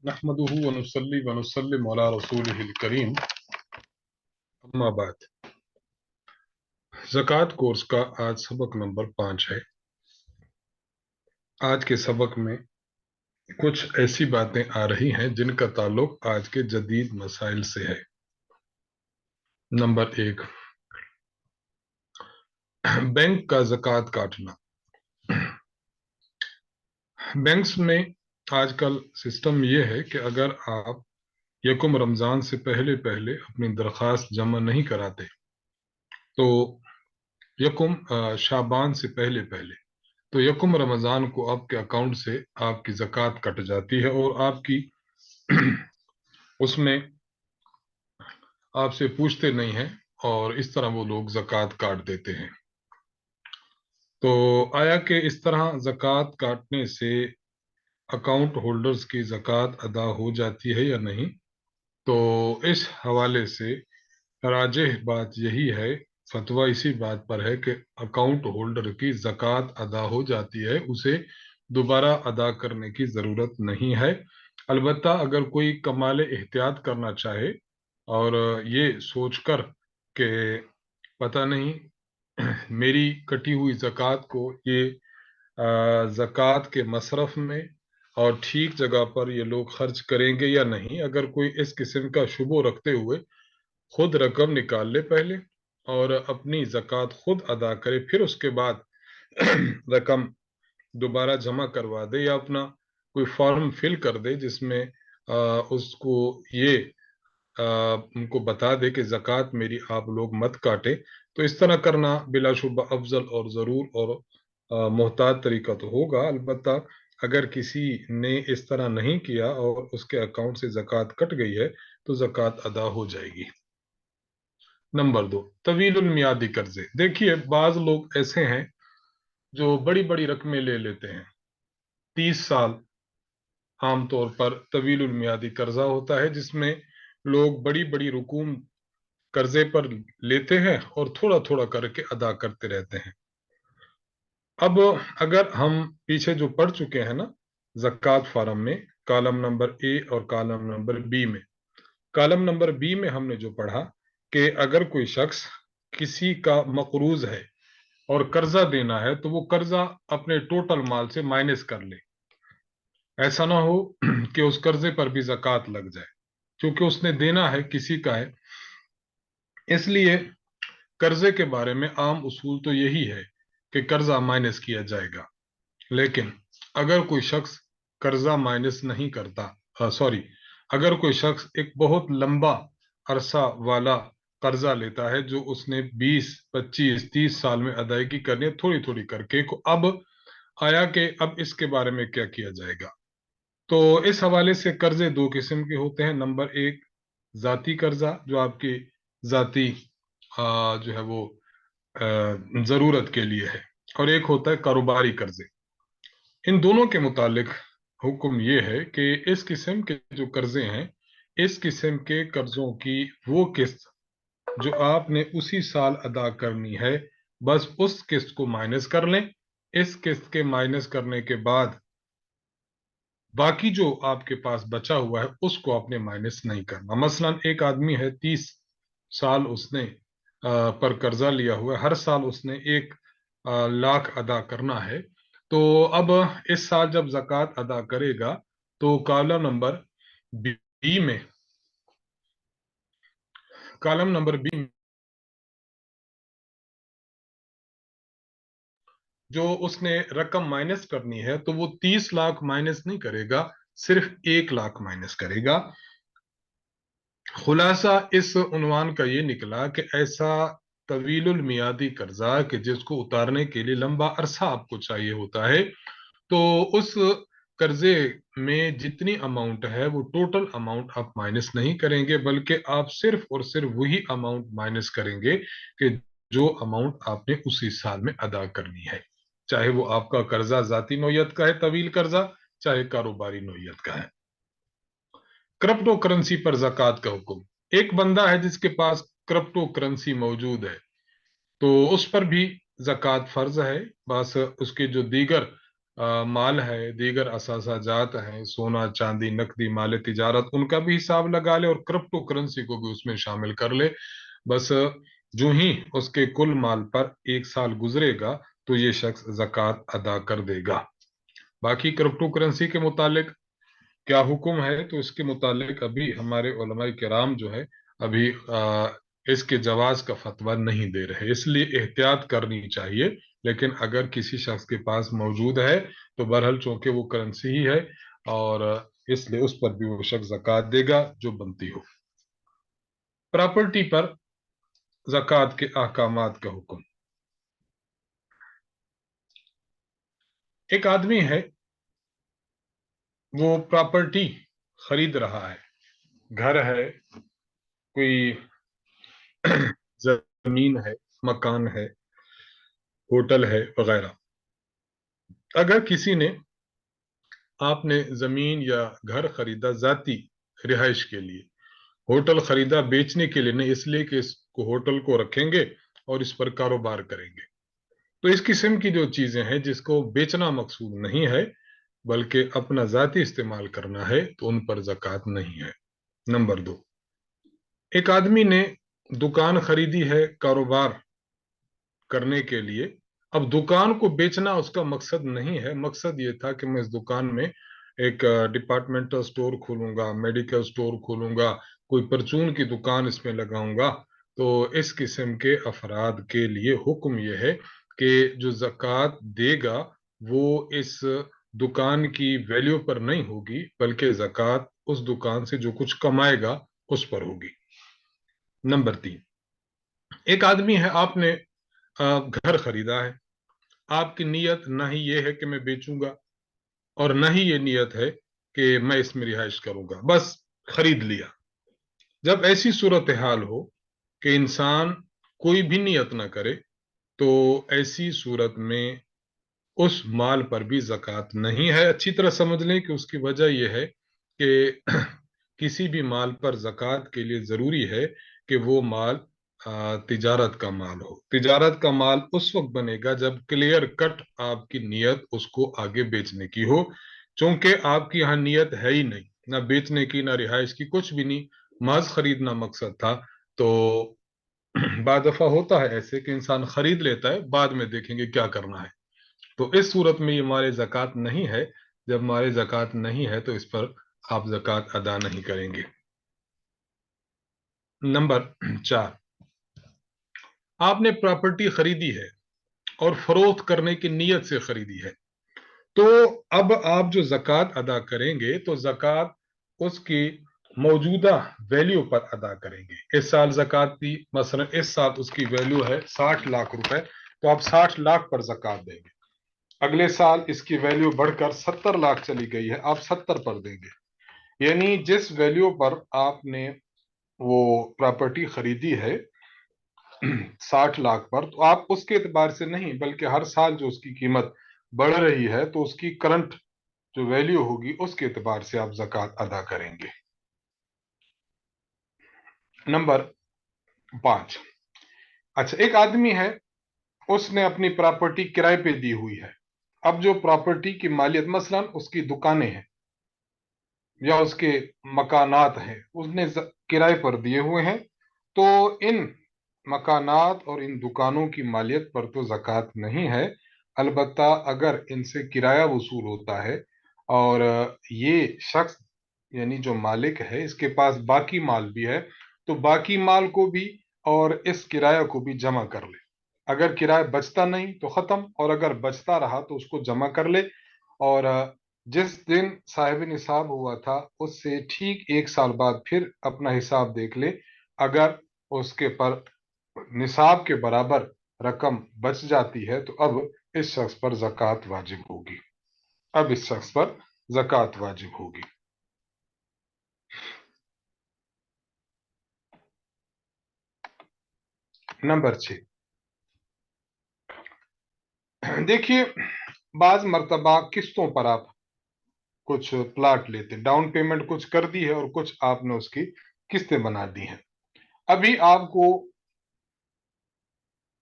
नहमदुहु व नुसल्ली व नुसल्लिम अला रसूलिहिल करीम, अम्मा बाद। ज़कात कोर्स का आज सबक नंबर 5 है। आज के सबक में कुछ ऐसी बातें आ रही हैं जिनका ताल्लुक आज के जदीद मसाइल से है। नंबर 1, बैंक का ज़कात काटना। बैंक्स में आजकल सिस्टम ये है कि अगर आप यकुम रमज़ान से पहले पहले अपनी दरख्वास्त जमा नहीं कराते तो यकुम शाबान से पहले पहले तो यकुम रमज़ान को आपके अकाउंट से आपकी ज़कात कट जाती है और आपकी उसमें आपसे पूछते नहीं हैं और इस तरह वो लोग ज़कात काट देते हैं। तो आया कि इस तरह ज़कात काटने से अकाउंट होल्डर्स की ज़कात अदा हो जाती है या नहीं, तो इस हवाले से राजिह बात यही है, फतवा इसी बात पर है कि अकाउंट होल्डर की ज़कात अदा हो जाती है, उसे दोबारा अदा करने की ज़रूरत नहीं है। अलबत्ता अगर कोई कमाल एहतियात करना चाहे और ये सोचकर कि पता नहीं मेरी कटी हुई ज़कात को ये ज़कात के मसरफ में और ठीक जगह पर ये लोग खर्च करेंगे या नहीं, अगर कोई इस किस्म का शुबो रखते हुए खुद रकम निकाल ले पहले और अपनी ज़कात खुद अदा करे, फिर उसके बाद रकम दोबारा जमा करवा दे या अपना कोई फॉर्म फिल कर दे जिसमें उसको ये उनको बता दे कि ज़कात मेरी आप लोग मत काटे, तो इस तरह करना बिलाशुबा अफजल और ज़रूर और मोहतात तरीका तो होगा। अलबत्ता अगर किसी ने इस तरह नहीं किया और उसके अकाउंट से ज़कात कट गई है तो ज़कात अदा हो जाएगी। नंबर 2, तवीलुल मियादी कर्जे। देखिए, बाज लोग ऐसे हैं जो बड़ी बड़ी रकमें ले लेते हैं। 30 साल आमतौर पर तवीलुल मियादी कर्जा होता है जिसमें लोग बड़ी बड़ी रकूम कर्जे पर लेते हैं और थोड़ा थोड़ा करके अदा करते रहते हैं। अब अगर हम पीछे जो पढ़ चुके हैं ना ज़कात फारम में, कॉलम नंबर ए और कॉलम नंबर बी में, कॉलम नंबर बी में हमने जो पढ़ा कि अगर कोई शख्स किसी का मकरूज है और कर्जा देना है तो वो कर्जा अपने टोटल माल से माइनस कर ले। ऐसा ना हो कि उस कर्जे पर भी ज़कात लग जाए, क्योंकि उसने देना है, किसी का है। इसलिए कर्जे के बारे में आम उसूल तो यही है कि कर्जा माइनस किया जाएगा। लेकिन अगर कोई शख्स कर्जा माइनस नहीं करता, सॉरी, अगर कोई शख्स एक बहुत लंबा अरसा वाला कर्जा लेता है जो उसने 20, 25, 30 साल में अदायगी करनी है थोड़ी थोड़ी करके को, अब आया कि अब इसके बारे में क्या किया जाएगा। तो इस हवाले से कर्जे दो किस्म के होते हैं। नंबर 1, जाती कर्जा जो आपकी जाती जो है वो जरूरत के लिए है, और एक होता है कारोबारी कर्जे। इन दोनों के मुतालिक हुक्म ये है कि इस किस्म के जो कर्जे हैं, इस किस्म के कर्जों की वो किस्त जो आपने उसी साल अदा करनी है, बस उस किस्त को माइनस कर लें। इस किस्त के माइनस करने के बाद बाकी जो आपके पास बचा हुआ है उसको आपने माइनस नहीं करना। मसलन एक आदमी है, 30 साल उसने पर कर्जा लिया हुआ है, हर साल उसने 1 लाख अदा करना है। तो अब इस साल जब जक़ात अदा करेगा तो कॉलम नंबर बी में, कॉलम नंबर बी में जो उसने रकम माइनस करनी है तो वो 30 लाख माइनस नहीं करेगा, सिर्फ 1 लाख माइनस करेगा। खुलासा इस उन्वान का ये निकला कि ऐसा तवीलुल मियादी कर्जा कि जिसको उतारने के लिए लंबा अरसा आपको चाहिए होता है, तो उस कर्जे में जितनी अमाउंट है वो टोटल अमाउंट आप माइनस नहीं करेंगे, बल्कि आप सिर्फ और सिर्फ वही अमाउंट माइनस करेंगे कि जो अमाउंट आपने उसी साल में अदा करनी है, चाहे वो आपका कर्जा जाती नौयत का है तवील कर्जा, चाहे कारोबारी नौयत का है। क्रिप्टो करेंसी पर ज़कात का हुक्म। एक बंदा है जिसके पास क्रिप्टो करेंसी मौजूद है तो उस पर भी ज़कात फर्ज है, बस उसके जो दीगर माल है, दीगर असासाजात हैं, सोना चांदी नकदी माल तिजारत, उनका भी हिसाब लगा ले और क्रिप्टो करेंसी को भी उसमें शामिल कर ले। बस जो ही उसके कुल माल पर 1 साल गुजरेगा तो ये शख्स जक़ात अदा कर देगा। बाकी क्रिप्टो करेंसी के मुतालिक क्या हुक्म है, तो इसके मुतालिक अभी हमारे उलमाए किराम जो है अभी इसके जवाज का फतवा नहीं दे रहे, इसलिए एहतियात करनी चाहिए। लेकिन अगर किसी शख्स के पास मौजूद है तो बहरहाल चूंकि वो करेंसी ही है, और इसलिए उस पर भी वो शख्स ज़कात देगा जो बनती हो। प्रॉपर्टी पर ज़कात के अहकामात का हुक्म। एक आदमी है, वो प्रॉपर्टी खरीद रहा है, घर है, कोई जमीन है, मकान है, होटल है वगैरह। अगर किसी ने आपने जमीन या घर खरीदा जाती रिहाइश के लिए, होटल खरीदा बेचने के लिए नहीं, इसलिए कि इसको होटल को रखेंगे और इस पर कारोबार करेंगे, तो इस किस्म की जो चीजें हैं जिसको बेचना मकसूद नहीं है बल्कि अपना जाती इस्तेमाल करना है, तो उन पर ज़कात नहीं है। नंबर 2, एक आदमी ने दुकान खरीदी है कारोबार करने के लिए। अब दुकान को बेचना उसका मकसद नहीं है, मकसद ये था कि मैं इस दुकान में एक डिपार्टमेंटल स्टोर खोलूंगा, मेडिकल स्टोर खोलूंगा, कोई परचून की दुकान इसमें लगाऊंगा। तो इस किस्म के अफराद के लिए हुक्म यह है कि जो ज़कात देगा वो इस दुकान की वैल्यू पर नहीं होगी, बल्कि ज़कात उस दुकान से जो कुछ कमाएगा उस पर होगी। नंबर 3, एक आदमी है, आपने घर खरीदा है, आपकी नीयत ना ही ये है कि मैं बेचूंगा और ना ही ये नीयत है कि मैं इसमें रिहाइश करूंगा, बस खरीद लिया। जब ऐसी सूरत हाल हो कि इंसान कोई भी नियत ना करे, तो ऐसी सूरत में उस माल पर भी ज़कात नहीं है। अच्छी तरह समझ लें कि उसकी वजह यह है कि किसी भी माल पर ज़कात के लिए ज़रूरी है कि वो माल तिजारत का माल हो। तिजारत का माल उस वक्त बनेगा जब क्लियर कट आपकी नीयत उसको आगे बेचने की हो। चूंकि आपकी यहाँ नीयत है ही नहीं, ना बेचने की ना रिहाइश की, कुछ भी नहीं, महज खरीदना मकसद था। तो बाद दफा होता है ऐसे कि इंसान खरीद लेता है, बाद में देखेंगे क्या करना है। तो इस सूरत में ये मारे ज़कात नहीं है। जब मारे ज़कात नहीं है तो इस पर आप ज़कात अदा नहीं करेंगे। नंबर 4, आपने प्रॉपर्टी खरीदी है और फरोख्त करने की नीयत से खरीदी है, तो अब आप जो ज़कात अदा करेंगे तो ज़कात उसकी मौजूदा वैल्यू पर अदा करेंगे। इस साल ज़कात थी, मसलन इस साल उसकी वैल्यू है 60 लाख रुपए, तो आप 60 लाख पर ज़कात देंगे। अगले साल इसकी वैल्यू बढ़कर 70 लाख चली गई है, आप 70 पर देंगे। यानी जिस वैल्यू पर आपने वो प्रॉपर्टी खरीदी है 60 लाख पर, तो आप उसके एतबार से नहीं बल्कि हर साल जो उसकी कीमत बढ़ रही है तो उसकी करंट जो वैल्यू होगी उसके एतबार से आप ज़कात अदा करेंगे। नंबर 5, अच्छा, एक आदमी है, उसने अपनी प्रॉपर्टी किराए पे दी हुई है। अब जो प्रॉपर्टी की मालियत, मसलन उसकी दुकानें हैं या उसके मकानात हैं, उसने किराए पर दिए हुए हैं, तो इन मकानात और इन दुकानों की मालियत पर तो ज़कात नहीं है। अलबत्ता अगर इनसे किराया वसूल होता है और ये शख्स यानी जो मालिक है इसके पास बाकी माल भी है, तो बाकी माल को भी और इस किराया को भी जमा कर ले। अगर किराया बचता नहीं तो खत्म, और अगर बचता रहा तो उसको जमा कर ले। और जिस दिन साहिब निसाब हुआ था उससे ठीक 1 साल बाद फिर अपना हिसाब देख ले। अगर उसके पर निसाब के बराबर रकम बच जाती है तो अब इस शख्स पर ज़कात वाजिब होगी। अब इस शख्स पर ज़कात वाजिब होगी। नंबर 6, देखिए, बाज मर्तबा किस्तों पर आप कुछ प्लाट लेते, डाउन पेमेंट कुछ कर दी है और कुछ आपने उसकी किस्तें बना दी हैं। अभी आपको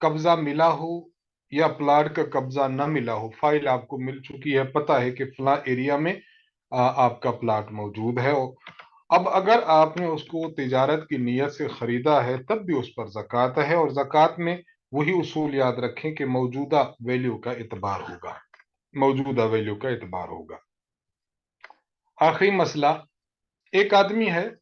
कब्जा मिला हो या प्लाट का कब्जा न मिला हो, फाइल आपको मिल चुकी है, पता है कि फला एरिया में आपका प्लाट मौजूद है, अब अगर आपने उसको तिजारत की नीयत से खरीदा है तब भी उस पर ज़कात है, और ज़कात में वही उसूल याद रखें कि मौजूदा वैल्यू का एतबार होगा, मौजूदा वैल्यू का एतबार होगा। आखिरी मसला, एक आदमी है,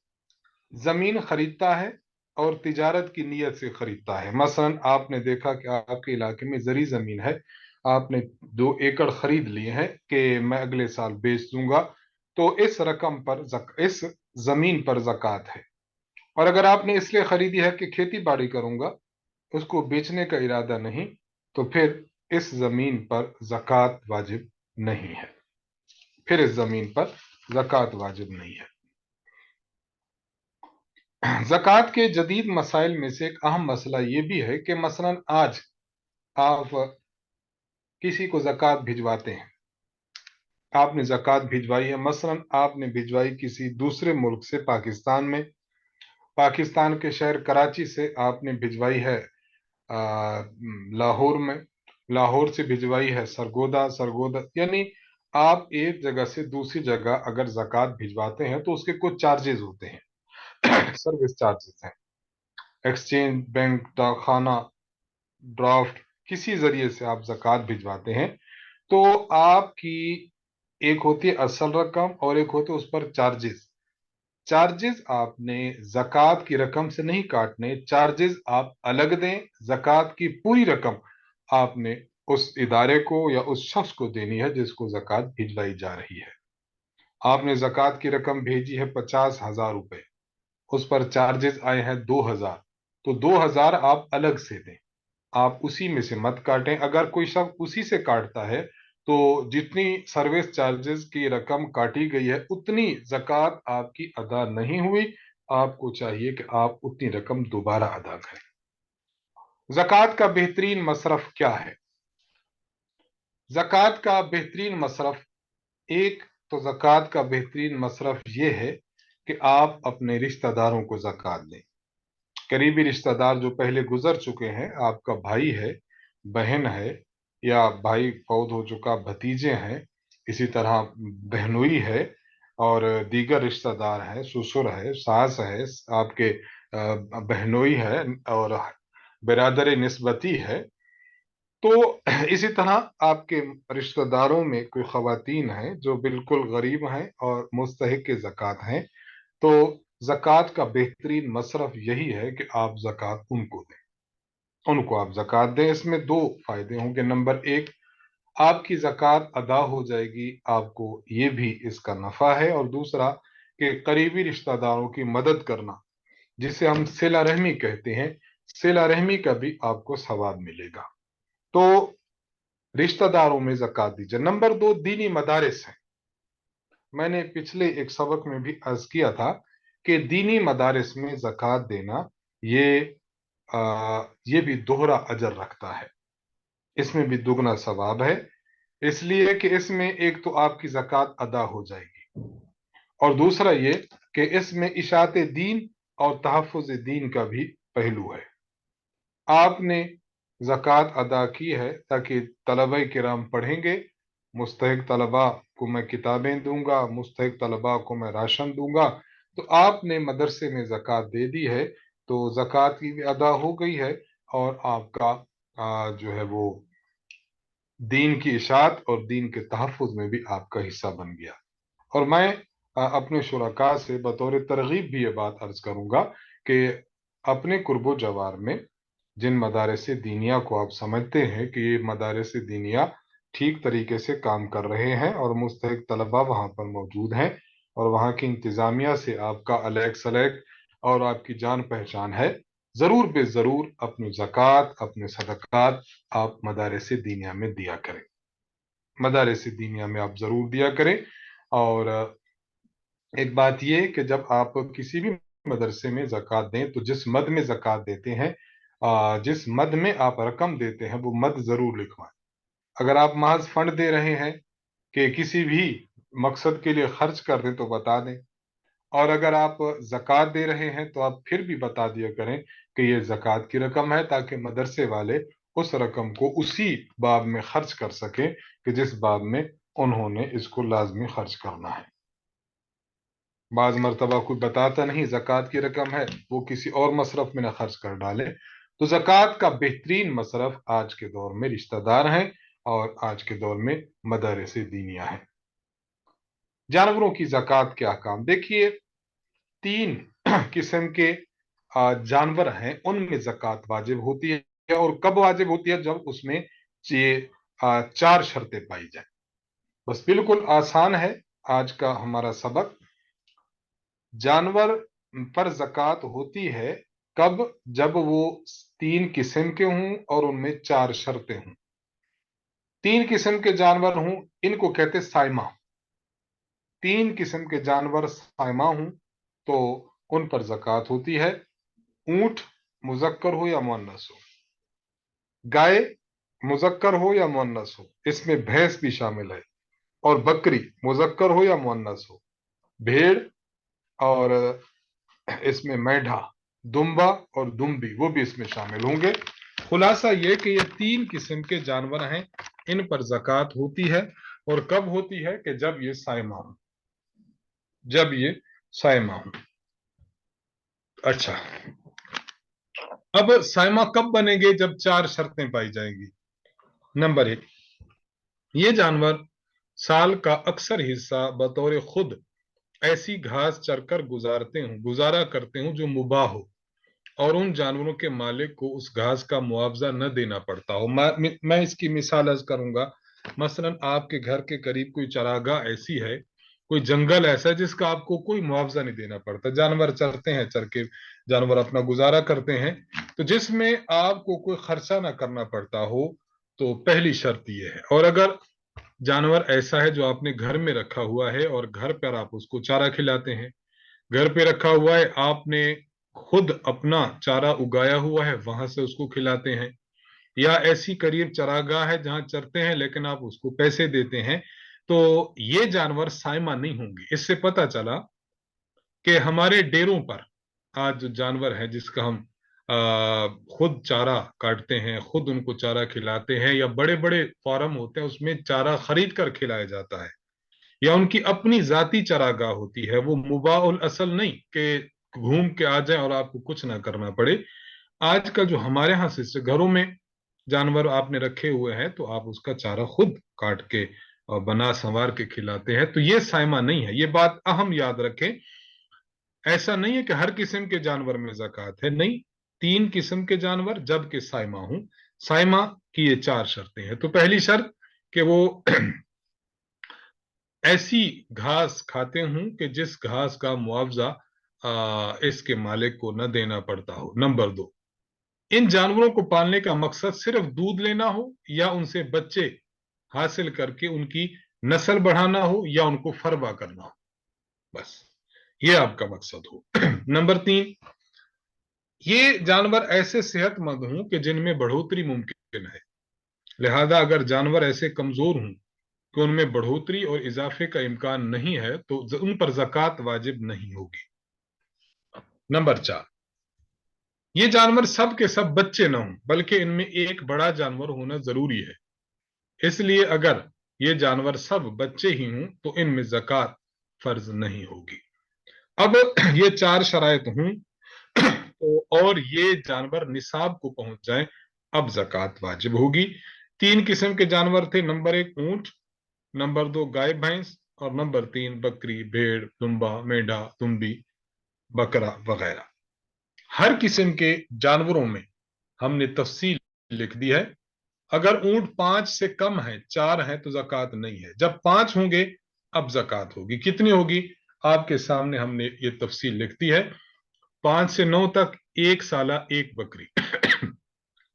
जमीन खरीदता है और तिजारत की नीयत से खरीदता है। मसलन आपने देखा कि आपके इलाके में जरी जमीन है, आपने 2 एकड़ खरीद लिए हैं कि मैं अगले साल बेच दूंगा, तो इस रकम पर इस जमीन पर जक़ात है। और अगर आपने इसलिए खरीदी है कि खेती बाड़ी करूंगा, उसको बेचने का इरादा नहीं, तो फिर इस जमीन पर जक़ात वाजिब नहीं है, फिर इस जमीन पर जक़ात वाजिब नहीं है। ज़कात के जदीद मसाइल में से एक अहम मसला ये भी है कि मसलन आज आप किसी को ज़कात भिजवाते हैं, आपने ज़कात भिजवाई है, मसलन आपने भिजवाई किसी दूसरे मुल्क से, पाकिस्तान में, पाकिस्तान के शहर कराची से आपने भिजवाई है लाहौर में, लाहौर से भिजवाई है सरगोदा, सरगोदा, यानी आप एक जगह से दूसरी जगह अगर ज़कात भिजवाते हैं तो उसके कुछ चार्जेस होते हैं, सर्विस चार्जेस हैं, एक्सचेंज, बैंक, डाकखाना, ड्राफ्ट, किसी जरिए से आप ज़कात भिजवाते हैं, तो आपकी एक होती है असल रकम और एक होते उस पर चार्जेस। चार्जेस आपने ज़कात की रकम से नहीं काटने, चार्जेस आप अलग दें, ज़कात की पूरी रकम आपने उस इदारे को या उस शख्स को देनी है जिसको ज़कात भिजवाई जा रही है। आपने ज़कात की रकम भेजी है 50,000 रुपए, उस पर चार्जेस आए हैं 2,000, तो 2,000 आप अलग से दें, आप उसी में से मत काटें। अगर कोई शख्स उसी से काटता है तो जितनी सर्विस चार्जेस की रकम काटी गई है उतनी ज़कात आपकी अदा नहीं हुई, आपको चाहिए कि आप उतनी रकम दोबारा अदा करें। ज़कात का बेहतरीन मसरफ क्या है? ज़कात का बेहतरीन मसरफ, एक तो ज़कात का बेहतरीन मसरफ ये है कि आप अपने रिश्तेदारों को ज़कात दें। करीबी रिश्तेदार जो पहले गुजर चुके हैं, आपका भाई है, बहन है, या भाई फौत हो चुका भतीजे हैं, इसी तरह बहनोई है, और दीगर रिश्तेदार हैं, ससुर है, सास है, आपके बहनोई है, और बिरादर निस्बती है, तो इसी तरह आपके रिश्तेदारों में कोई खवातीन हैं जो बिल्कुल गरीब हैं और मुस्तहिक ज़कात हैं, तो ज़कात का बेहतरीन मसरफ यही है कि आप ज़कात उनको दें, उनको आप ज़कात दें। इसमें दो फायदे होंगे, नंबर एक, आपकी ज़कात अदा हो जाएगी, आपको ये भी इसका नफ़ा है, और दूसरा कि करीबी रिश्तेदारों की मदद करना, जिसे हम सिला रहमी कहते हैं, सिला रहमी का भी आपको सवाब मिलेगा। तो रिश्तेदारों में ज़कात दीजिए। नंबर दो, दीनी मदारिस हैं। मैंने पिछले एक सबक में भी अर्ज किया था कि दीनी मदारिस में ज़कात देना ये भी दोहरा अजर रखता है, इसमें भी दुगना सवाब है, इसलिए कि इसमें एक तो आपकी ज़कात अदा हो जाएगी, और दूसरा ये कि इसमें इशात दीन और तहफ़्फ़ुज़ दीन का भी पहलू है। आपने ज़कात अदा की है ताकि तलबा किराम पढ़ेंगे, मुस्तहिक तलबा को मैं किताबें दूंगा, मुस्तहिक तलबा को मैं राशन दूंगा, तो आपने मदरसे में ज़कात दे दी है, तो ज़कात की भी अदा हो गई है, और आपका जो है वो दीन की इशात और दीन के तहफ़्फ़ुज़ में भी आपका हिस्सा बन गया। और मैं अपने शुरका से बतौर तरगीब भी ये बात अर्ज करूंगा कि अपने कुर्बो जवार में जिन मदारस दीनिया को आप समझते हैं कि ये मदारस दीनिया ठीक तरीके से काम कर रहे हैं और मुस्तहिक तलबा वहाँ पर मौजूद हैं, और वहाँ की इंतज़ामिया से आपका अलैक सलैक और आपकी जान पहचान है, ज़रूर बेज़रूर अपनी ज़कात, अपने सदक़ात आप मदारस दीनिया में दिया करें, मदारस दीनिया में आप ज़रूर दिया करें। और एक बात यह कि जब आप किसी भी मदरसे में ज़कात दें तो जिस मद में ज़कात देते हैं, जिस मद में आप रकम देते हैं, वो मद ज़रूर लिखवाएं। अगर आप महज फंड दे रहे हैं कि किसी भी मकसद के लिए खर्च कर दें तो बता दें, और अगर आप ज़कात दे रहे हैं तो आप फिर भी बता दिया करें कि ये ज़कात की रकम है, ताकि मदरसे वाले उस रकम को उसी बाब में खर्च कर सके कि जिस बाब में उन्होंने इसको लाजमी खर्च करना है। बाज मरतबा कोई बताता नहीं ज़कात की रकम है, वो किसी और मसरफ में न खर्च कर डाले। तो ज़कात का बेहतरीन मसरफ आज के दौर में रिश्तेदार हैं और आज के दौर में मदारिस दीनिया हैं। जानवरों की ज़कात के अहकाम देखिए, 3 किस्म के जानवर हैं, उनमें ज़कात वाजिब होती है। और कब वाजिब होती है? जब उसमें ये 4 शर्तें पाई जाए। बस बिल्कुल आसान है आज का हमारा सबक। जानवर पर ज़कात होती है कब? जब वो 3 किस्म के हों और उनमें 4 शर्तें हों। 3 किस्म के जानवर हों, इनको कहते साइमा। 3 किस्म के जानवर साइमा हों तो उन पर ज़कात होती है। ऊंट मुज़क्कर हो या मुअन्नस हो, गाय मुज़क्कर हो या मुअन्नस हो, इसमें भैंस भी शामिल है, और बकरी मुज़क्कर हो या मुअन्नस हो, भेड़, और इसमें मेंढा, दुम्बा और दुम्बी वो भी इसमें शामिल होंगे। खुलासा ये कि ये 3 किस्म के जानवर हैं, इन पर ज़कात होती है। और कब होती है? कि जब ये साइमा हो, जब ये साइमा हो। अच्छा, अब साइमा कब बनेंगे? जब 4 शर्तें पाई जाएंगी। नंबर 1, ये जानवर साल का अक्सर हिस्सा बतौर खुद ऐसी घास चरकर गुजारा करते हूं जो मुबाह हो और उन जानवरों के मालिक को उस घास का मुआवजा न देना पड़ता हो। मैं इसकी मिसाल अर्ज करूंगा। मसलन आपके घर के करीब कोई चरागाह ऐसी है, कोई जंगल ऐसा है जिसका आपको कोई मुआवजा नहीं देना पड़ता, जानवर चरते हैं, चर के जानवर अपना गुजारा करते हैं, तो जिसमें आपको कोई खर्चा ना करना पड़ता हो, तो पहली शर्त यह है। और अगर जानवर ऐसा है जो आपने घर में रखा हुआ है और घर पर आप उसको चारा खिलाते हैं, घर पे रखा हुआ है, आपने खुद अपना चारा उगाया हुआ है, वहां से उसको खिलाते हैं, या ऐसी करीब चरागाह है जहां चरते हैं लेकिन आप उसको पैसे देते हैं, तो ये जानवर साइमा नहीं होंगे। इससे पता चला कि हमारे डेरों पर आज जो जानवर है जिसका हम खुद चारा काटते हैं, खुद उनको चारा खिलाते हैं, या बड़े बड़े फार्म होते हैं उसमें चारा खरीद कर खिलाया जाता है, या उनकी अपनी जाती चरागाह होती है, वो मुबाउल असल नहीं कि घूम के आ जाए और आपको कुछ ना करना पड़े। आज का जो हमारे यहाँ से घरों में जानवर आपने रखे हुए हैं, तो आप उसका चारा खुद काट के और बना संवार के खिलाते हैं, तो ये साइमा नहीं है। ये बात अहम याद रखें। ऐसा नहीं है कि हर किस्म के जानवर में ज़कात है, नहीं। 3 किस्म के जानवर जबकि साइमा हूं, साइमा की ये 4 शर्तें हैं। तो पहली शर्त कि वो ऐसी घास खाते हूं कि जिस घास का मुआवजा इसके मालिक को न देना पड़ता हो। नंबर 2, इन जानवरों को पालने का मकसद सिर्फ दूध लेना हो या उनसे बच्चे हासिल करके उनकी नस्ल बढ़ाना हो या उनको फरवा करना हो, बस ये आपका मकसद हो। नंबर 3, ये जानवर ऐसे सेहतमंद हों कि जिनमें बढ़ोतरी मुमकिन है। लिहाजा अगर जानवर ऐसे कमजोर हों कि उनमें बढ़ोतरी और इजाफे का इम्कान नहीं है, तो उन पर ज़कात वाजिब नहीं होगी। नंबर 4, ये जानवर सब के सब बच्चे न हों, बल्कि इनमें एक बड़ा जानवर होना जरूरी है। इसलिए अगर ये जानवर सब बच्चे ही हों तो इनमें ज़कात फर्ज नहीं होगी। अब ये 4 शराइत हों तो और ये जानवर निसाब को पहुंच जाए, अब ज़कात वाजिब होगी। 3 किस्म के जानवर थे। नंबर 1 ऊंट, नंबर 2 गाय भैंस, और नंबर 3 बकरी, भेड़, दुम्बा, मेंढा, दुम्बी, बकरा वगैरह। हर किस्म के जानवरों में हमने तफसील लिख दी है। अगर ऊंट 5 से कम है, 4 है, तो ज़कात नहीं है। जब 5 होंगे अब ज़कात होगी। कितनी होगी? आपके सामने हमने ये तफसील लिख दी है। 5 से 9 तक 1 साला 1 बकरी,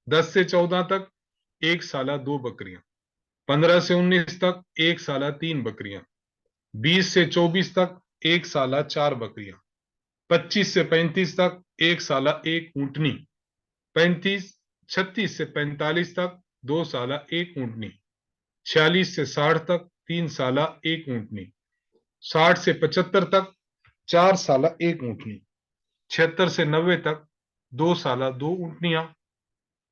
10 से 14 तक 1 साला 2 बकरियां, 15 से 19 तक 1 साला 3 बकरियां, 20 से 24 तक 1 साला 4 बकरियां, 25 से 35 तक 1 साला 1 ऊंटनी, 35 36 से 45 तक 2 साला 1 ऊंटनी, 46 से 60 तक 3 साला 1 ऊंटनी, 60 से 75 तक 4 साला 1 ऊंटनी, 76 से 90 तक 2 साला 2 ऊंटनियां,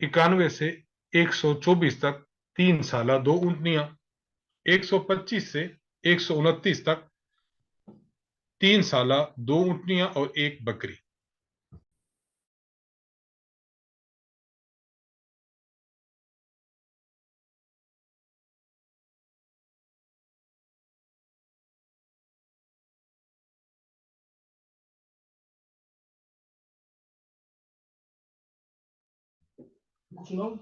91 से 124 तक 3 साला 2 ऊँटनियां, 125 से 129 तक 3 साला 2 ऊँटनियां और 1 बकरी। सुनो,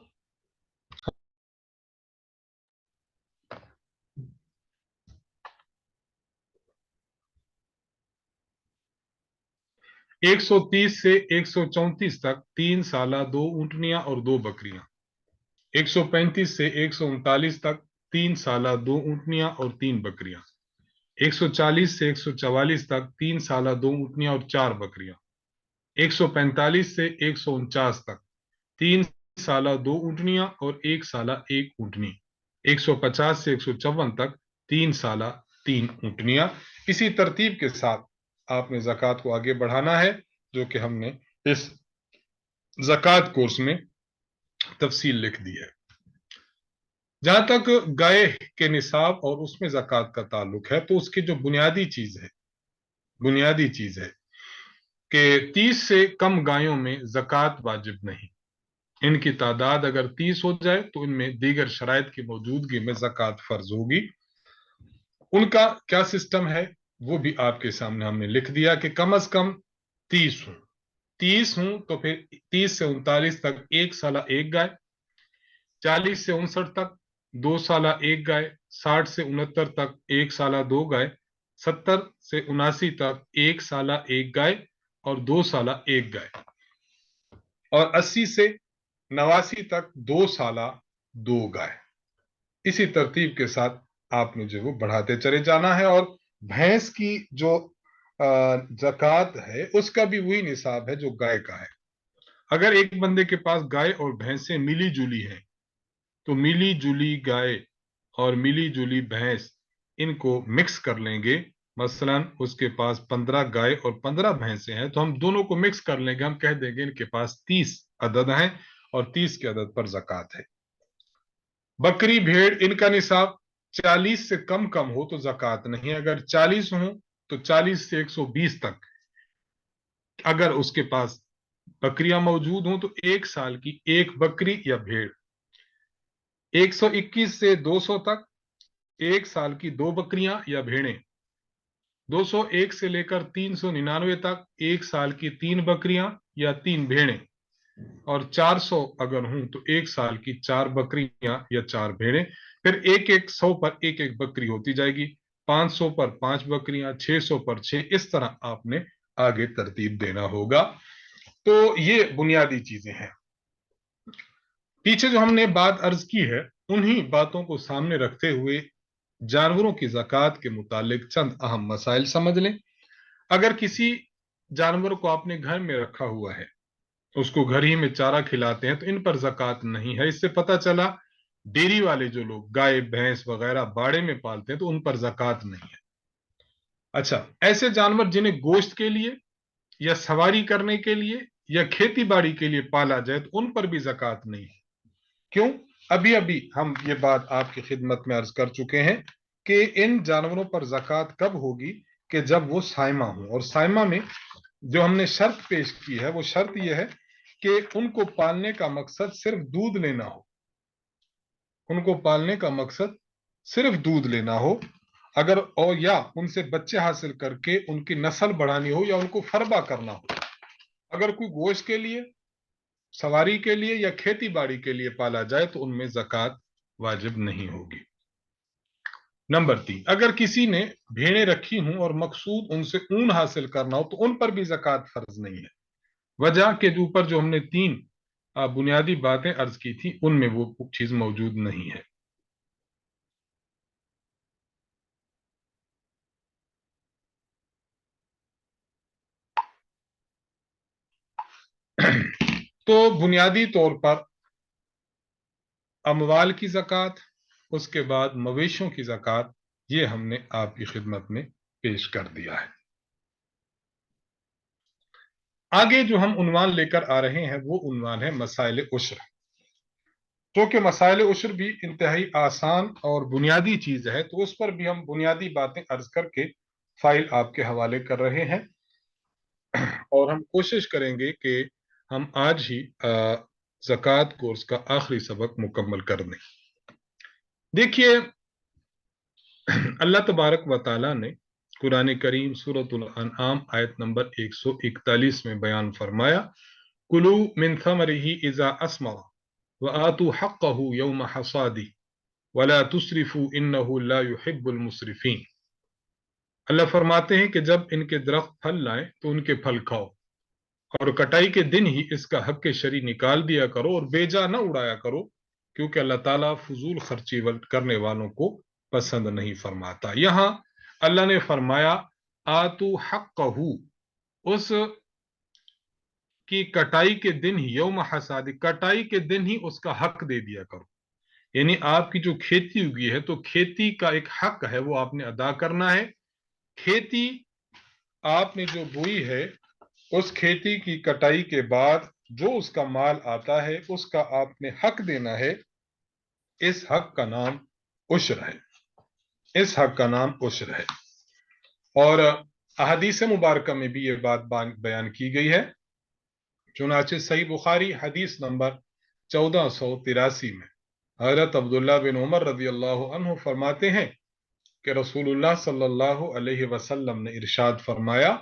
130 से 134 तक 3 साला 2 ऊँटनियां और 2 बकरियां, 135 से 139 तक 3 साला 2 ऊँटनियां और 3 बकरियां, 140 से 144 तक 3 साला 2 ऊँटनियां और 4 बकरियां, 145 से 149 तक 3 साला 2 ऊँटनियां और 1 साला 1 ऊँटनी, 150 से 154 तक 3 साला 3 ऊँटनियां। इसी तरतीब के साथ आपने ज़कात को आगे बढ़ाना है, जो कि हमने इस ज़कात कोर्स में तफसील लिख दी है। जहां तक गाय के निसाब और उसमें ज़कात का ताल्लुक है, तो उसकी जो बुनियादी चीज है कि 30 से कम गायों में ज़कात वाजिब नहीं। इनकी तादाद अगर 30 हो जाए तो इनमें दीगर शराइत की मौजूदगी में ज़कात फर्ज होगी। उनका क्या सिस्टम है वो भी आपके सामने हमने लिख दिया कि कम अज कम 30 हूं। 30 हूं तो फिर 30 से 39 तक 1 साला 1 गाय, 40 से 59 तक 2 साला 1 गाय, 60 से 69 तक 1 साला 2 गाय, 70 से 79 तक 1 साला 1 गाय और 2 साला 1 गाय, और 80 से 89 तक 2 साला 2 गाय। इसी तरतीब के साथ आपने जो वो बढ़ाते चले जाना है। और भैंस की जो ज़कात है उसका भी वही निसाब है जो गाय का है। अगर एक बंदे के पास गाय और भैंसें मिली जुली हैं, तो मिली जुली गाय और मिली जुली भैंस इनको मिक्स कर लेंगे। मसलन उसके पास 15 गाय और 15 भैंसें हैं, तो हम दोनों को मिक्स कर लेंगे। हम कह देंगे इनके पास 30 अदद हैं और 30 के अदद पर ज़कात है। बकरी भेड़ इनका निसाब 40 से कम कम हो तो ज़कात नहीं। अगर 40 हो तो 40 से 120 तक अगर उसके पास बकरियां मौजूद हों तो 1 साल की 1 बकरी या भेड़, 121 से 200 तक 1 साल की 2 बकरियां या भेड़ें, 201 से लेकर 399 तक 1 साल की 3 बकरियां या 3 भेड़ें, और 400 अगर हूं तो 1 साल की 4 बकरियां या 4 भेड़ें। फिर एक एक 100 पर एक एक बकरी होती जाएगी, 500 पर 5 बकरियां, 600 पर 6, इस तरह आपने आगे तरतीब देना होगा। तो ये बुनियादी चीजें हैं। पीछे जो हमने बात अर्ज की है उन्हीं बातों को सामने रखते हुए जानवरों की ज़कात के मुतालिक चंद अहम मसाइल समझ लें। अगर किसी जानवर को आपने घर में रखा हुआ है, उसको घर ही में चारा खिलाते हैं, तो इन पर ज़कात नहीं है। इससे पता चला डेयरी वाले जो लोग गाय भैंस वगैरह बाड़े में पालते हैं तो उन पर ज़कात नहीं है। अच्छा, ऐसे जानवर जिन्हें गोश्त के लिए या सवारी करने के लिए या खेती बाड़ी के लिए पाला जाए तो उन पर भी ज़कात नहीं है। क्यों? अभी अभी हम ये बात आपकी खिदमत में अर्ज कर चुके हैं कि इन जानवरों पर ज़कात कब होगी कि जब वो साइमा हो। और साइमा में जो हमने शर्त पेश की है वो शर्त यह है कि उनको पालने का मकसद सिर्फ दूध लेना हो। उनको पालने का मकसद सिर्फ दूध लेना हो, अगर और या उनसे बच्चे हासिल करके उनकी नस्ल बढ़ानी हो या उनको फरबा करना हो। अगर कोई गोश्त के लिए, सवारी के लिए या खेती बाड़ी के लिए पाला जाए तो उनमें ज़कात वाजिब नहीं होगी। नंबर 3, अगर किसी ने भेड़ें रखी हों और मकसूद उनसे ऊन हासिल करना हो तो उन पर भी ज़कात फर्ज नहीं है। वजह के ऊपर जो हमने 3 बुनियादी बातें अर्ज की थी उनमें वो चीज मौजूद नहीं है। तो बुनियादी तौर पर अमवाल की ज़कात, उसके बाद मवेशियों की ज़कात, ये हमने आपकी खिदमत में पेश कर दिया है। आगे जो हम उन्वान लेकर आ रहे हैं वो उन्वान है मसाइल उश्र। چونکہ مسائل عشر بھی انتہائی آسان اور بنیادی چیز ہے تو اس پر بھی ہم بنیادی باتیں عرض کر کے فائل آپ کے حوالے کر رہے ہیں، اور ہم کوشش کریں گے کہ ہم آج ہی زکوٰۃ کورس کا آخری سبق مکمل کر دیں۔ دیکھیے، اللہ تبارک و تعالیٰ نے قرآن کریم سورۃ الانعام آیت نمبر 141 میں بیان فرمایا، کلو من ثمرہ اذا اثمر وآتوا حقہ یوم حصادہ ولا تسرفوا انہ لا يحب المسرفین۔ اللہ فرماتے ہیں کہ جب ان کے درخت پھل لائیں تو ان کے پھل کھاؤ، اور کٹائی کے دن ہی اس کا حق شرعی نکال دیا کرو اور بیجا نہ اڑایا کرو، کیونکہ اللہ تعالیٰ فضول خرچی کرنے والوں کو پسند نہیں فرماتا۔ یہاں اللہ نے فرمایا آتو حقہ، اس کی کٹائی کے دن ہی، یوم حصاد، کٹائی کے دن ہی اس کا حق دے دیا کرو، یعنی آپ کی جو کھیتی ہوئی ہے تو کھیتی کا ایک حق ہے، وہ آپ نے ادا کرنا ہے۔ کھیتی آپ نے جو بوئی ہے، اس کھیتی کی کٹائی کے بعد جو اس کا مال آتا ہے اس کا آپ نے حق دینا ہے۔ اس حق کا نام عشر ہے، اس حق کا نام عشر ہے، اور احادیث مبارکہ میں بھی یہ بات بیان کی گئی ہے۔ چنانچہ صحیح بخاری حدیث نمبر 1483 میں حضرت عبداللہ بن عمر رضی اللہ عنہ فرماتے ہیں کہ رسول اللہ صلی اللہ علیہ وسلم نے ارشاد فرمایا،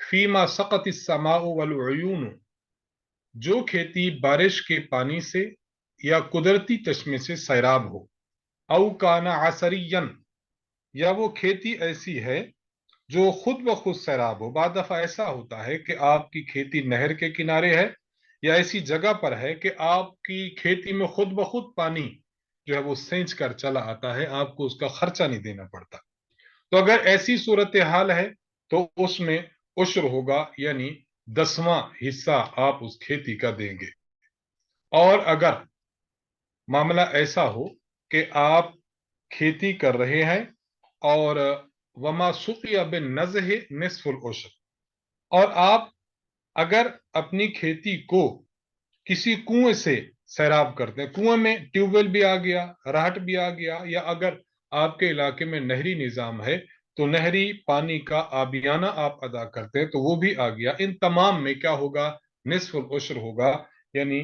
فیما سقط السماء والعیون، جو کھیتی بارش کے پانی سے یا قدرتی چشمے سے سیراب ہو، او کانا عصریا، یا وہ کھیتی ایسی ہے جو خود بخود سیراب ہو۔ بعض دفعہ ایسا ہوتا ہے کہ آپ کی کھیتی نہر کے کنارے ہے یا ایسی جگہ پر ہے کہ آپ کی کھیتی میں خود بخود پانی جو ہے وہ سینچ کر چلا آتا ہے، آپ کو اس کا خرچہ نہیں دینا پڑتا۔ تو اگر ایسی صورتحال ہے تو اس میں عشر ہوگا، یعنی 10واں حصہ آپ اس کھیتی کا دیں گے۔ اور اگر معاملہ ایسا ہو کہ آپ کھیتی کر رہے ہیں اور وما سقی بالنضح نصف العشر، اور آپ اگر اپنی کھیتی کو کسی کنویں سے سیراب کرتے ہیں، کنویں میں ٹیوب ویل بھی آ گیا، راہٹ بھی آ گیا، یا اگر آپ کے علاقے میں نہری نظام ہے تو نہری پانی کا آبیانہ آپ ادا کرتے ہیں تو وہ بھی آ گیا۔ ان تمام میں کیا ہوگا؟ نصف العشر ہوگا، یعنی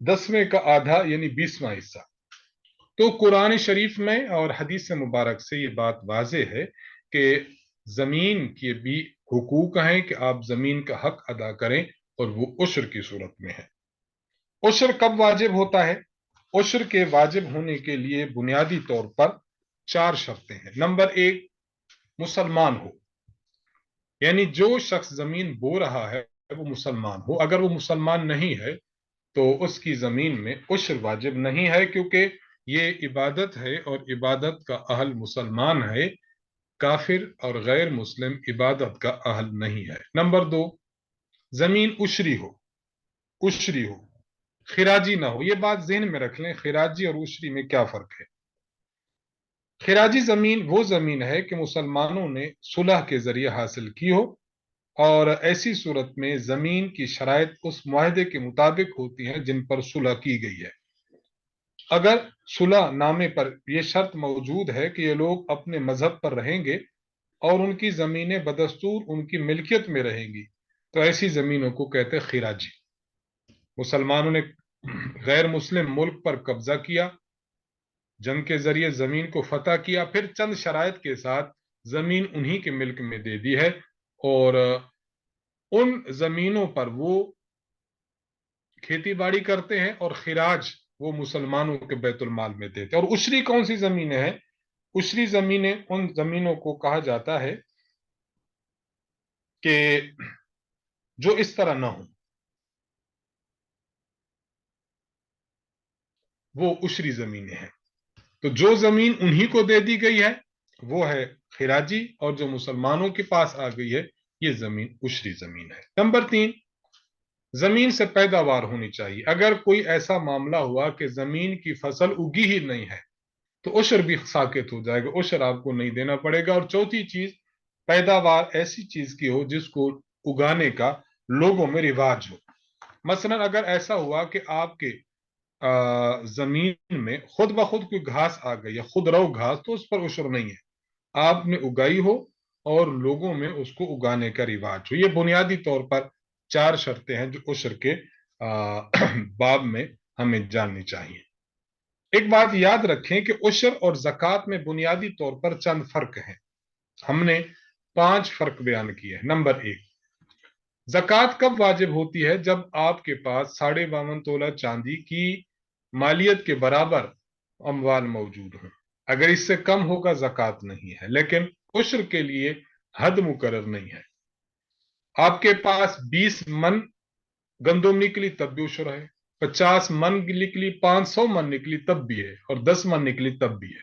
10ویں کا آدھا، یعنی 20واں حصہ۔ تو قرآن شریف میں اور حدیث مبارک سے یہ بات واضح ہے کہ زمین کے بھی حقوق ہیں کہ آپ زمین کا حق ادا کریں، اور وہ عشر کی صورت میں ہے۔ عشر کب واجب ہوتا ہے؟ عشر کے واجب ہونے کے لیے بنیادی طور پر 4 شرطیں ہیں۔ نمبر 1، مسلمان ہو، یعنی جو شخص زمین بو رہا ہے وہ مسلمان ہو۔ اگر وہ مسلمان نہیں ہے تو اس کی زمین میں عشر واجب نہیں ہے، کیونکہ یہ عبادت ہے اور عبادت کا اہل مسلمان ہے، کافر اور غیر مسلم عبادت کا اہل نہیں ہے۔ نمبر 2، زمین عشری ہو، عشری ہو، خراجی نہ ہو۔ یہ بات ذہن میں رکھ لیں، خراجی اور عشری میں کیا فرق ہے۔ خراجی زمین وہ زمین ہے کہ مسلمانوں نے صلح کے ذریعے حاصل کی ہو، اور ایسی صورت میں زمین کی شرائط اس معاہدے کے مطابق ہوتی ہیں جن پر صلح کی گئی ہے۔ اگر صلح نامے پر یہ شرط موجود ہے کہ یہ لوگ اپنے مذہب پر رہیں گے اور ان کی زمینیں بدستور ان کی ملکیت میں رہیں گی، تو ایسی زمینوں کو کہتے ہیں خراجی۔ مسلمانوں نے غیر مسلم ملک پر قبضہ کیا، جنگ کے ذریعے زمین کو فتح کیا، پھر چند شرائط کے ساتھ زمین انہی کے ملک میں دے دی ہے، اور ان زمینوں پر وہ کھیتی باڑی کرتے ہیں اور خراج وہ مسلمانوں کے بیت المال میں دیتے ہیں۔ اور عشری کون سی زمینیں ہیں؟ عشری زمینیں ان زمینوں کو کہا جاتا ہے کہ جو اس طرح نہ ہو، وہ عشری زمینیں ہیں۔ تو جو زمین انہی کو دے دی گئی ہے وہ ہے خراجی، اور جو مسلمانوں کے پاس آ گئی ہے یہ زمین عشری زمین ہے۔ نمبر 3، زمین سے پیداوار ہونی چاہیے۔ اگر کوئی ایسا معاملہ ہوا کہ زمین کی فصل اگی ہی نہیں ہے تو عشر بھی ساقط ہو جائے گا، عشر آپ کو نہیں دینا پڑے گا۔ اور چوتھی چیز، پیداوار ایسی چیز کی ہو جس کو اگانے کا لوگوں میں رواج ہو۔ مثلا اگر ایسا ہوا کہ آپ کے जमीन में खुद ब खुद कोई घास आ गई या खुद रहो घास, तो उस पर उशर नहीं है। आपने उगाई हो और लोगों में उसको उगाने का रिवाज हो। ये बुनियादी तौर पर चार शर्तें हैं जो उशर के बाब में हमें जाननी चाहिए। एक बात याद रखें कि उशर और ज़कात में बुनियादी तौर पर चंद फर्क हैं। हमने 5 फर्क बयान किए हैं। नंबर 1, ज़कात कब वाजिब होती है? जब आपके पास 52.5 तोला चांदी की मालियत के बराबर अमवाल मौजूद हो। अगर इससे कम होगा ज़कात नहीं है। लेकिन उश्र के लिए हद मुकर्रर नहीं है। आपके पास 20 मन गंदुम निकली तब भी उश्र है, 50 मन निकली, 500 मन निकली तब भी है, और 10 मन निकली तब भी है।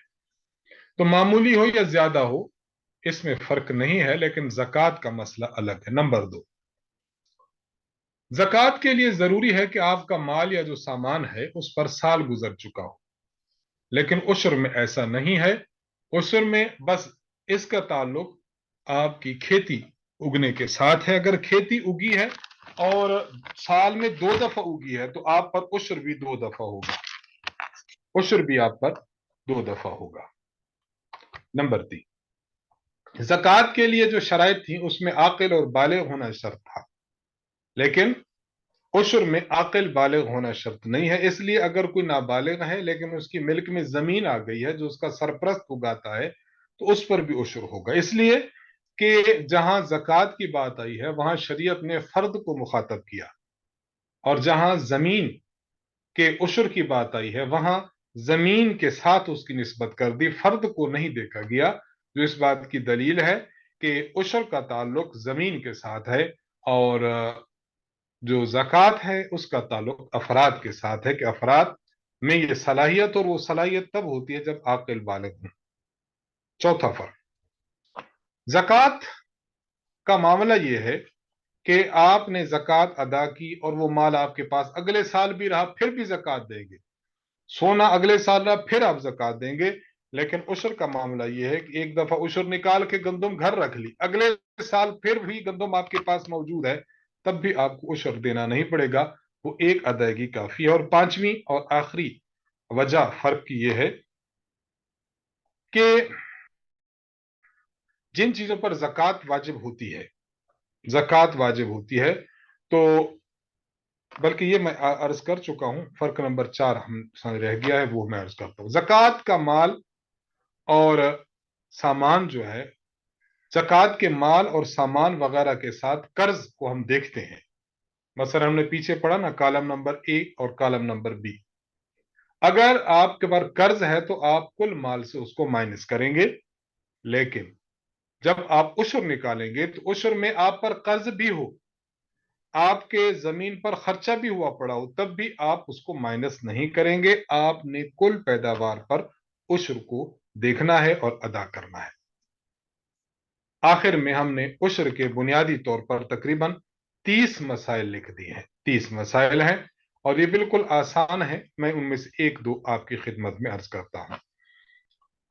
तो मामूली हो या ज्यादा हो, इसमें फर्क नहीं है, लेकिन ज़कात का मसला अलग है। नंबर 2, ज़कात के लिए जरूरी है कि आपका माल या जो सामान है उस पर साल गुजर चुका हो। लेकिन उश्र में ऐसा नहीं है। उश्र में बस इसका ताल्लुक आपकी खेती उगने के साथ है। अगर खेती उगी है और साल में 2 दफा उगी है, तो आप पर उश्र भी 2 दफा होगा। उश्र भी आप पर 2 दफा होगा। नंबर 3, ज़कात के लिए जो शराइत थी उसमें आकिल और बालिग होना शर्त था। लेकिन उश्र में आकिल बालिग होना शर्त नहीं है। इसलिए अगर कोई नाबालिग है लेकिन उसकी मिल्क में जमीन आ गई है जो उसका सरपरस्त उगाता है, तो उस पर भी उश्र होगा। इसलिए कि जहां ज़कात की बात आई है वहां शरीयत ने फर्द को मुखातब किया, और जहां जमीन के उश्र की बात आई है वहां जमीन के साथ उसकी निस्बत कर दी, फर्द को नहीं देखा गया। जो इस बात की दलील है कि उश्र का ताल्लुक जमीन के साथ है, और जो ज़कात है उसका ताल्लुक अफराद के साथ है कि अफराद में ये सलाहियत, और वो सलाहियत तब होती है जब आकिल बालिग हो। चौथा फर्क, ज़कात का मामला ये है कि आपने ज़कात अदा की और वो माल आपके पास अगले साल भी रहा, फिर भी ज़कात देंगे। सोना अगले साल रहा, फिर आप ज़कात देंगे। लेकिन उशर का मामला यह है कि एक दफा उशर निकाल के गंदुम घर रख ली, अगले साल फिर भी गंदुम आपके पास मौजूद है, तब भी आपको उशर देना नहीं पड़ेगा। वो एक अदायगी काफी है। और पांचवी और आखिरी वजह फर्क की यह है कि जिन चीजों पर ज़कात वाजिब होती है, ज़कात वाजिब होती है, तो बल्कि ये मैं अर्ज कर चुका हूं। फर्क नंबर 4 हम रह गया है, वो मैं अर्ज करता हूं। ज़कात का माल और सामान जो है, ज़कात के माल और सामान वगैरह के साथ कर्ज को हम देखते हैं। मसलन हमने पीछे पढ़ा ना, कॉलम नंबर ए और कॉलम नंबर बी। अगर आपके पास कर्ज है तो आप कुल माल से उसको माइनस करेंगे। लेकिन जब आप उशर निकालेंगे तो उशर में आप पर कर्ज भी हो, आपके जमीन पर खर्चा भी हुआ पड़ा हो, तब भी आप उसको माइनस नहीं करेंगे। आपने कुल पैदावार पर उशर को देखना है और अदा करना है। आखिर में हमने उश्र के बुनियादी तौर पर तकरीबन 30 मसाइल लिख दिए हैं। 30 मसाइल हैं और ये बिल्कुल आसान है। मैं उनमें से एक दो आपकी खिदमत में अर्ज करता हूं।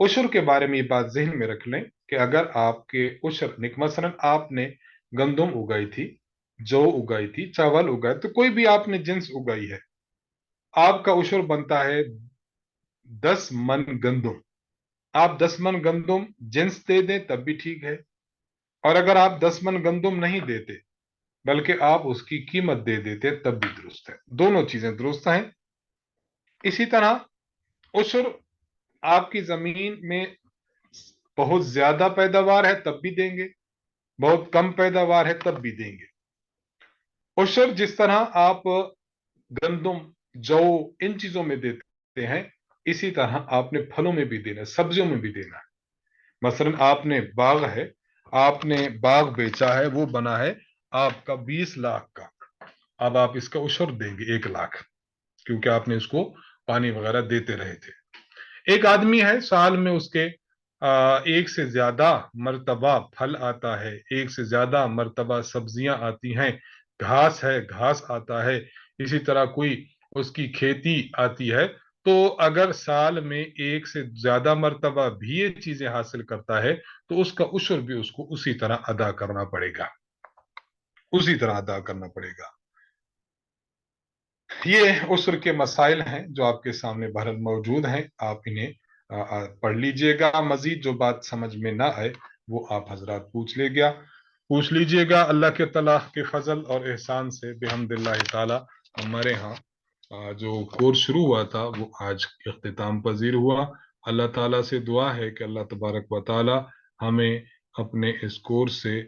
उश्र के बारे में ये बात जहन में रख लें कि अगर आपके उश्र मसलन आपने गंदुम उगाई थी, जौ उगाई थी, चावल उगाए, तो कोई भी आपने जिन्स उगाई है, आपका उश्र बनता है 10 मन गंदुम। आप 10 मन गंदुम जिन्स दे दें तब भी ठीक है, और अगर आप 10 मन गंदुम नहीं देते बल्कि आप उसकी कीमत दे देते तब भी दुरुस्त है। दोनों चीजें दुरुस्त हैं। इसी तरह उश्र आपकी जमीन में बहुत ज्यादा पैदावार है तब भी देंगे, बहुत कम पैदावार है तब भी देंगे। उश्र जिस तरह आप गंदुम, जौ, इन चीजों में देते हैं, इसी तरह आपने फलों में भी देना है, सब्जियों में भी देना है। मसलन आपने बाग है, आपने बाग बेचा है, वो बना है आपका 20 लाख का। अब आप इसका उशर देंगे 1 लाख, क्योंकि आपने इसको पानी वगैरह देते रहे थे। एक आदमी है, साल में उसके एक से ज्यादा मर्तबा फल आता है, एक से ज्यादा मर्तबा सब्जियां आती हैं, घास है, घास आता है, इसी तरह कोई उसकी खेती आती है। तो अगर साल में एक से ज्यादा मर्तबा भी ये चीजें हासिल करता है, तो उसका उशर भी उसको उसी तरह अदा करना पड़ेगा, उसी तरह अदा करना पड़ेगा। ये उसर के मसाइल हैं जो आपके सामने बहरहाल मौजूद हैं, आप इन्हें पढ़ लीजिएगा। मजीद जो बात समझ में ना आए वो आप हजरात पूछ लीजिएगा। अल्लाह के तआला के फजल और एहसान से बिहम्दिल्लाह ताला हमारे यहाँ जो कोर्स शुरू हुआ था वो आज इख्तिताम पजीर हुआ। अल्लाह ताला से दुआ है कि अल्लाह तबारक व ताला हमें अपने इस कोर्स से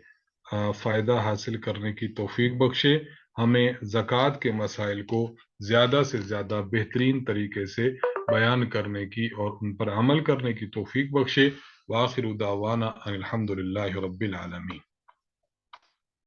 फ़ायदा हासिल करने की तौफीक बख्शे, हमें ज़कात के मसाइल को ज़्यादा से ज़्यादा बेहतरीन तरीके से बयान करने की और उन पर अमल करने की तौफीक बख्शे। वाखिर दावाना अनिल हम्दुलिल्लाहि रब्बिल आलमीन।